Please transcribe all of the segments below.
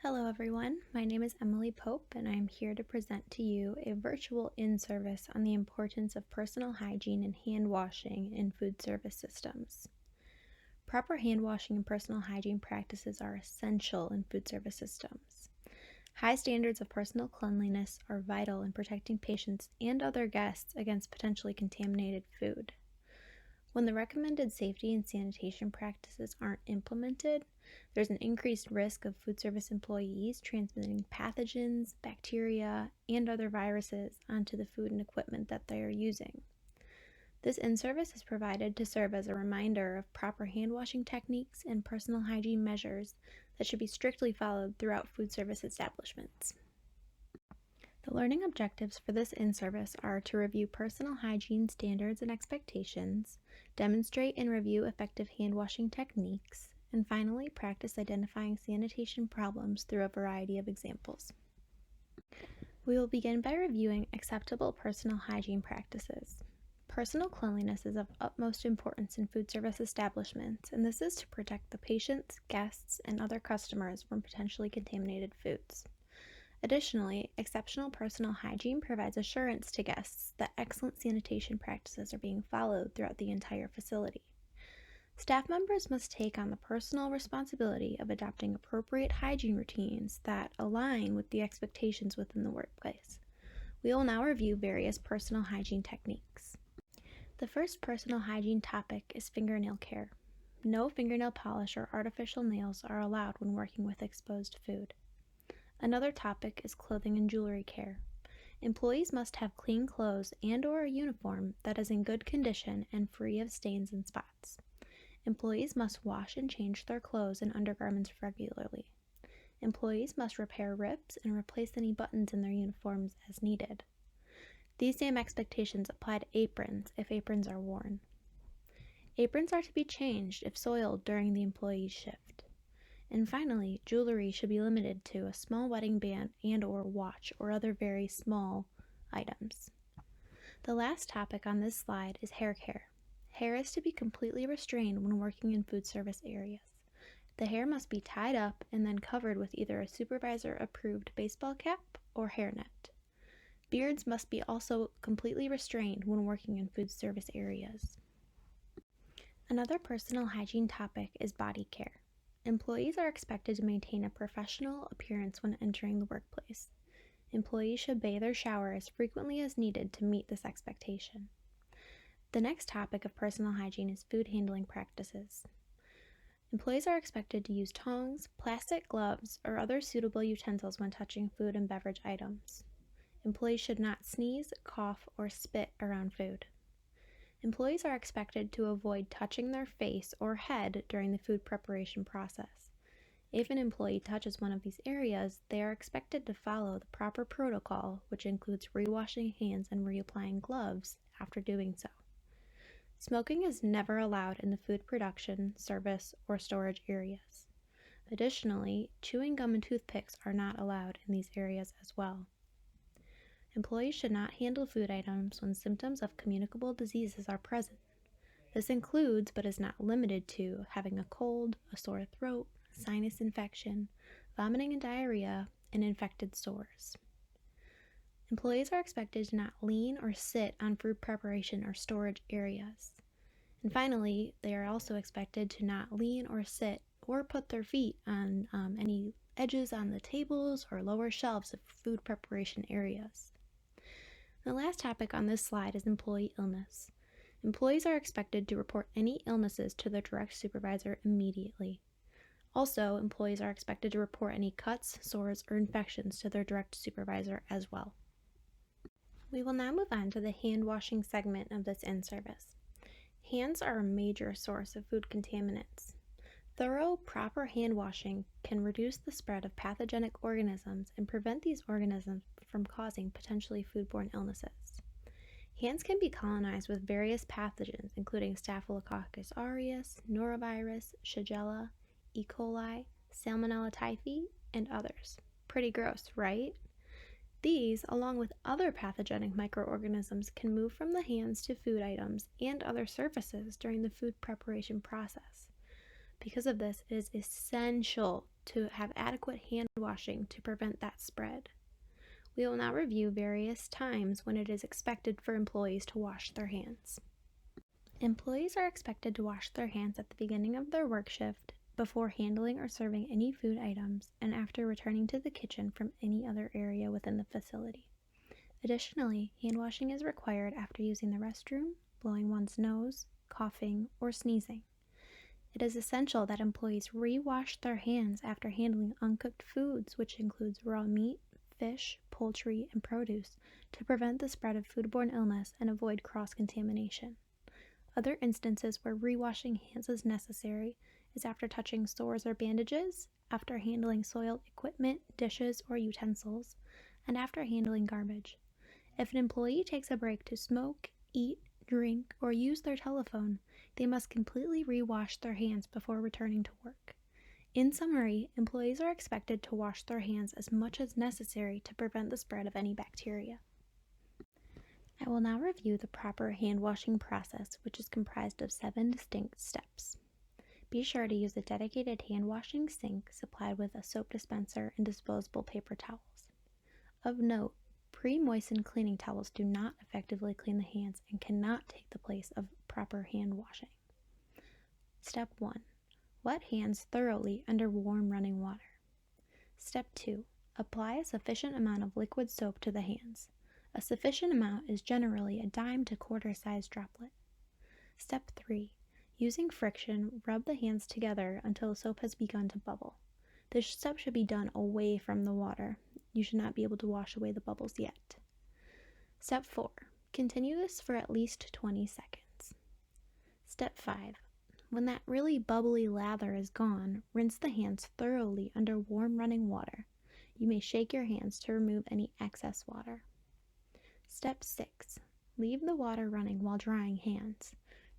Hello everyone, my name is Emily Pope and I am here to present to you a virtual in-service on the importance of personal hygiene and hand washing in food service systems. Proper hand washing and personal hygiene practices are essential in food service systems. High standards of personal cleanliness are vital in protecting patients and other guests against potentially contaminated food. When the recommended safety and sanitation practices aren't implemented, there's an increased risk of food service employees transmitting pathogens, bacteria, and other viruses onto the food and equipment that they are using. This in-service is provided to serve as a reminder of proper hand washing techniques and personal hygiene measures that should be strictly followed throughout food service establishments. The learning objectives for this in-service are to review personal hygiene standards and expectations, demonstrate and review effective hand washing techniques, and finally practice identifying sanitation problems through a variety of examples. We will begin by reviewing acceptable personal hygiene practices. Personal cleanliness is of utmost importance in food service establishments, and this is to protect the patients, guests, and other customers from potentially contaminated foods. Additionally, exceptional personal hygiene provides assurance to guests that excellent sanitation practices are being followed throughout the entire facility. Staff members must take on the personal responsibility of adopting appropriate hygiene routines that align with the expectations within the workplace. We will now review various personal hygiene techniques. The first personal hygiene topic is fingernail care. No fingernail polish or artificial nails are allowed when working with exposed food. Another topic is clothing and jewelry care. Employees must have clean clothes and/or a uniform that is in good condition and free of stains and spots. Employees must wash and change their clothes and undergarments regularly. Employees must repair rips and replace any buttons in their uniforms as needed. These same expectations apply to aprons if aprons are worn. Aprons are to be changed if soiled during the employee's shift. And finally, jewelry should be limited to a small wedding band and/or watch or other very small items. The last topic on this slide is hair care. Hair is to be completely restrained when working in food service areas. The hair must be tied up and then covered with either a supervisor-approved baseball cap or hairnet. Beards must be also completely restrained when working in food service areas. Another personal hygiene topic is body care. Employees are expected to maintain a professional appearance when entering the workplace. Employees should bathe or shower as frequently as needed to meet this expectation. The next topic of personal hygiene is food handling practices. Employees are expected to use tongs, plastic gloves, or other suitable utensils when touching food and beverage items. Employees should not sneeze, cough, or spit around food. Employees are expected to avoid touching their face or head during the food preparation process. If an employee touches one of these areas, they are expected to follow the proper protocol, which includes re-washing hands and reapplying gloves after doing so. Smoking is never allowed in the food production, service, or storage areas. Additionally, chewing gum and toothpicks are not allowed in these areas as well. Employees should not handle food items when symptoms of communicable diseases are present. This includes, but is not limited to, having a cold, a sore throat, sinus infection, vomiting and diarrhea, and infected sores. Employees are expected to not lean or sit on food preparation or storage areas. And finally, they are also expected to not lean or sit or put their feet on any edges on the tables or lower shelves of food preparation areas. The last topic on this slide is employee illness. Employees are expected to report any illnesses to their direct supervisor immediately. Also, employees are expected to report any cuts, sores, or infections to their direct supervisor as well. We will now move on to the hand washing segment of this in-service. Hands are a major source of food contaminants. Thorough, proper hand washing can reduce the spread of pathogenic organisms and prevent these organisms from causing potentially foodborne illnesses. Hands can be colonized with various pathogens, including Staphylococcus aureus, norovirus, Shigella, E. coli, Salmonella typhi, and others. Pretty gross, right? These, along with other pathogenic microorganisms, can move from the hands to food items and other surfaces during the food preparation process. Because of this, it is essential to have adequate hand washing to prevent that spread. We will now review various times when it is expected for employees to wash their hands. Employees are expected to wash their hands at the beginning of their work shift, before handling or serving any food items, and after returning to the kitchen from any other area within the facility. Additionally, hand washing is required after using the restroom, blowing one's nose, coughing, or sneezing. It is essential that employees re-wash their hands after handling uncooked foods, which includes raw meat, fish, poultry, and produce, to prevent the spread of foodborne illness and avoid cross-contamination. Other instances where re-washing hands is necessary is after touching sores or bandages, after handling soiled equipment, dishes, or utensils, and after handling garbage. If an employee takes a break to smoke, eat, drink, or use their telephone, they must completely re-wash their hands before returning to work. In summary, employees are expected to wash their hands as much as necessary to prevent the spread of any bacteria. I will now review the proper hand washing process, which is comprised of 7 distinct steps. Be sure to use a dedicated hand washing sink supplied with a soap dispenser and disposable paper towels. Of note, pre-moistened cleaning towels do not effectively clean the hands and cannot take the place of proper hand washing. Step 1. Wet hands thoroughly under warm running water. Step 2. Apply a sufficient amount of liquid soap to the hands. A sufficient amount is generally a dime to quarter-size droplet. Step 3. Using friction, rub the hands together until the soap has begun to bubble. This step should be done away from the water. You should not be able to wash away the bubbles yet. Step 4. Continue this for at least 20 seconds. Step 5. When that really bubbly lather is gone, rinse the hands thoroughly under warm running water. You may shake your hands to remove any excess water. Step 6. Leave the water running while drying hands.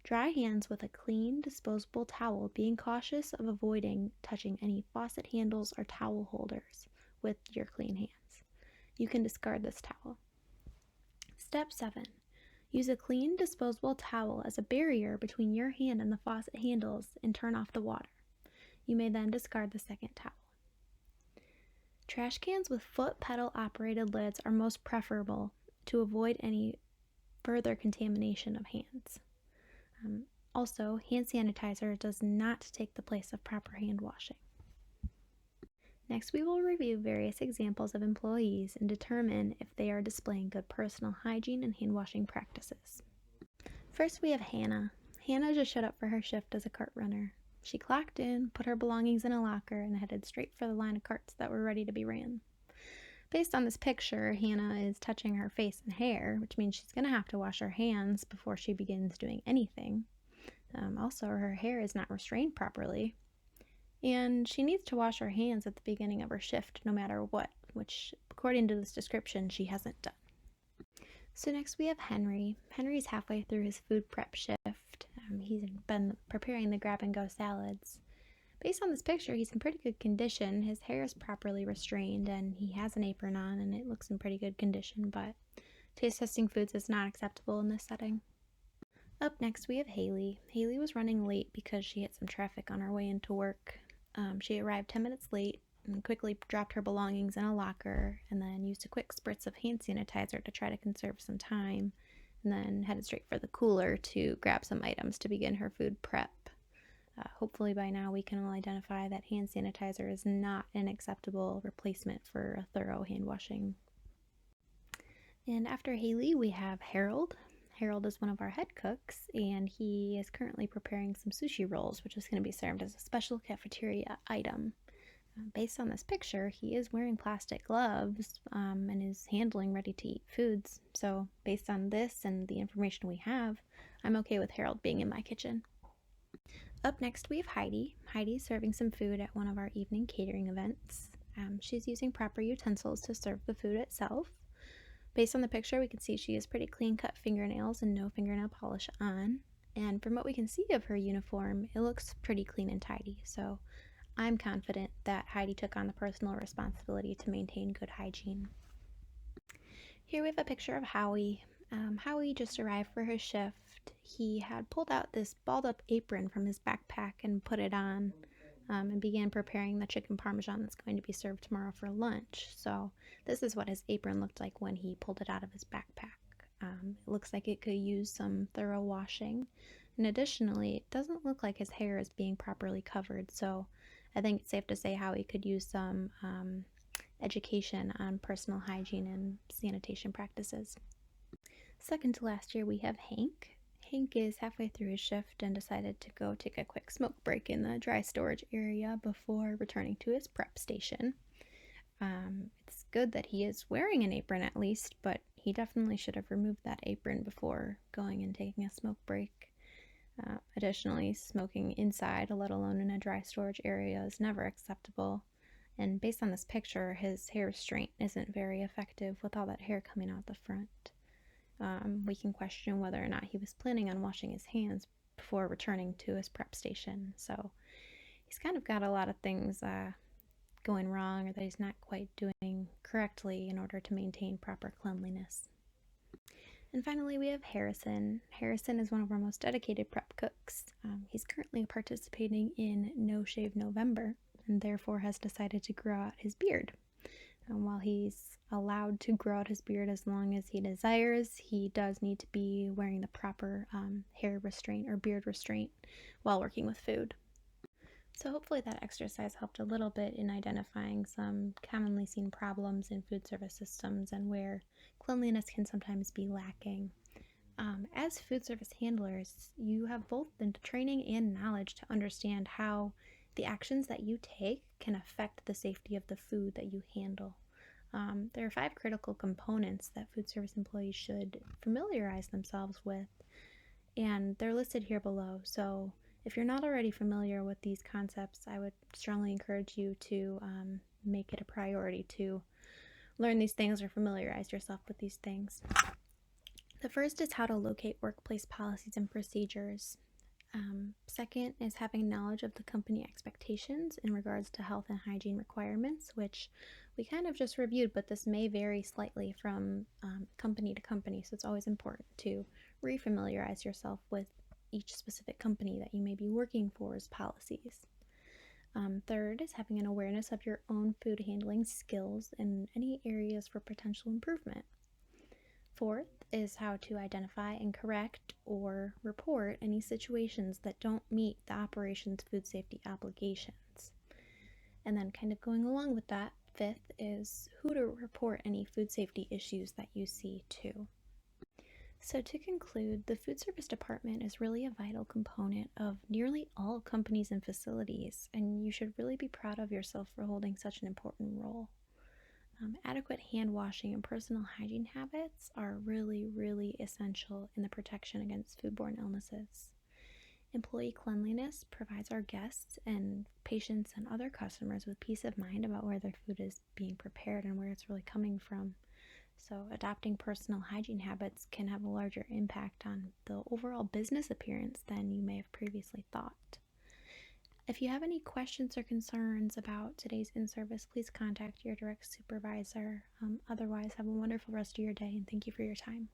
Dry hands with a clean, disposable towel, being cautious of avoiding touching any faucet handles or towel holders with your clean hands. You can discard this towel. Step 7. Use a clean, disposable towel as a barrier between your hand and the faucet handles and turn off the water. You may then discard the second towel. Trash cans with foot pedal operated lids are most preferable to avoid any further contamination of hands. Also, hand sanitizer does not take the place of proper hand washing. Next, we will review various examples of employees and determine if they are displaying good personal hygiene and hand washing practices. First, we have Hannah. Hannah just showed up for her shift as a cart runner. She clocked in, put her belongings in a locker, and headed straight for the line of carts that were ready to be ran. Based on this picture, Hannah is touching her face and hair, which means she's going to have to wash her hands before she begins doing anything. Also, her hair is not restrained properly, and she needs to wash her hands at the beginning of her shift no matter what, which, according to this description, she hasn't done. So next we have Henry. Henry's halfway through his food prep shift. He's been preparing the grab-and-go salads. Based on this picture, he's in pretty good condition. His hair is properly restrained, and he has an apron on, and it looks in pretty good condition, but taste testing foods is not acceptable in this setting. Up next, we have Haley. Haley was running late because she hit some traffic on her way into work. She arrived 10 minutes late and quickly dropped her belongings in a locker, and then used a quick spritz of hand sanitizer to try to conserve some time, and then headed straight for the cooler to grab some items to begin her food prep. Hopefully by now we can all identify that hand sanitizer is not an acceptable replacement for a thorough hand washing. And after Haley, we have Harold. Harold is one of our head cooks, and he is currently preparing some sushi rolls, which is going to be served as a special cafeteria item. Based on this picture, he is wearing plastic gloves and is handling ready-to-eat foods. So based on this and the information we have, I'm okay with Harold being in my kitchen. Up next, we have Heidi. Heidi's serving some food at one of our evening catering events. She's using proper utensils to serve the food itself. Based on the picture, we can see she has pretty clean-cut fingernails and no fingernail polish on. And from what we can see of her uniform, it looks pretty clean and tidy. So I'm confident that Heidi took on the personal responsibility to maintain good hygiene. Here we have a picture of Howie. Howie just arrived for his shift. He had pulled out this balled-up apron from his backpack and put it on. and began preparing the chicken parmesan that's going to be served tomorrow for lunch. So this is what his apron looked like when he pulled it out of his backpack. It looks like it could use some thorough washing. And additionally, it doesn't look like his hair is being properly covered. So I think it's safe to say how he could use some education on personal hygiene and sanitation practices. Second to last year, we have Hank. Hank is halfway through his shift and decided to go take a quick smoke break in the dry storage area before returning to his prep station. It's good that he is wearing an apron at least, but he definitely should have removed that apron before going and taking a smoke break. Additionally, smoking inside, let alone in a dry storage area, is never acceptable. And based on this picture, his hair restraint isn't very effective with all that hair coming out the front. We can question whether or not he was planning on washing his hands before returning to his prep station. So he's kind of got a lot of things going wrong, or that he's not quite doing correctly in order to maintain proper cleanliness. And finally, we have Harrison. Harrison is one of our most dedicated prep cooks. He's currently participating in No Shave November and therefore has decided to grow out his beard. While he's allowed to grow out his beard as long as he desires, he does need to be wearing the proper hair restraint or beard restraint while working with food. So hopefully that exercise helped a little bit in identifying some commonly seen problems in food service systems and where cleanliness can sometimes be lacking. As food service handlers, you have both the training and knowledge to understand how the actions that you take can affect the safety of the food that you handle. There are 5 critical components that food service employees should familiarize themselves with, and they're listed here below. So if you're not already familiar with these concepts, I would strongly encourage you to make it a priority to learn these things or familiarize yourself with these things. The first is how to locate workplace policies and procedures. Second is having knowledge of the company expectations in regards to health and hygiene requirements, which we kind of just reviewed, but this may vary slightly from company to company, so it's always important to refamiliarize yourself with each specific company that you may be working for's policies. Third is having an awareness of your own food handling skills and any areas for potential improvement. Fourth is how to identify and correct or report any situations that don't meet the operation's food safety obligations. And then kind of going along with that, fifth is who to report any food safety issues that you see to. So to conclude, the food service department is really a vital component of nearly all companies and facilities, and you should really be proud of yourself for holding such an important role. Adequate hand washing and personal hygiene habits are really, really essential in the protection against foodborne illnesses. Employee cleanliness provides our guests and patients and other customers with peace of mind about where their food is being prepared and where it's really coming from. So adopting personal hygiene habits can have a larger impact on the overall business appearance than you may have previously thought. If you have any questions or concerns about today's in-service, please contact your direct supervisor. Otherwise, have a wonderful rest of your day, and thank you for your time.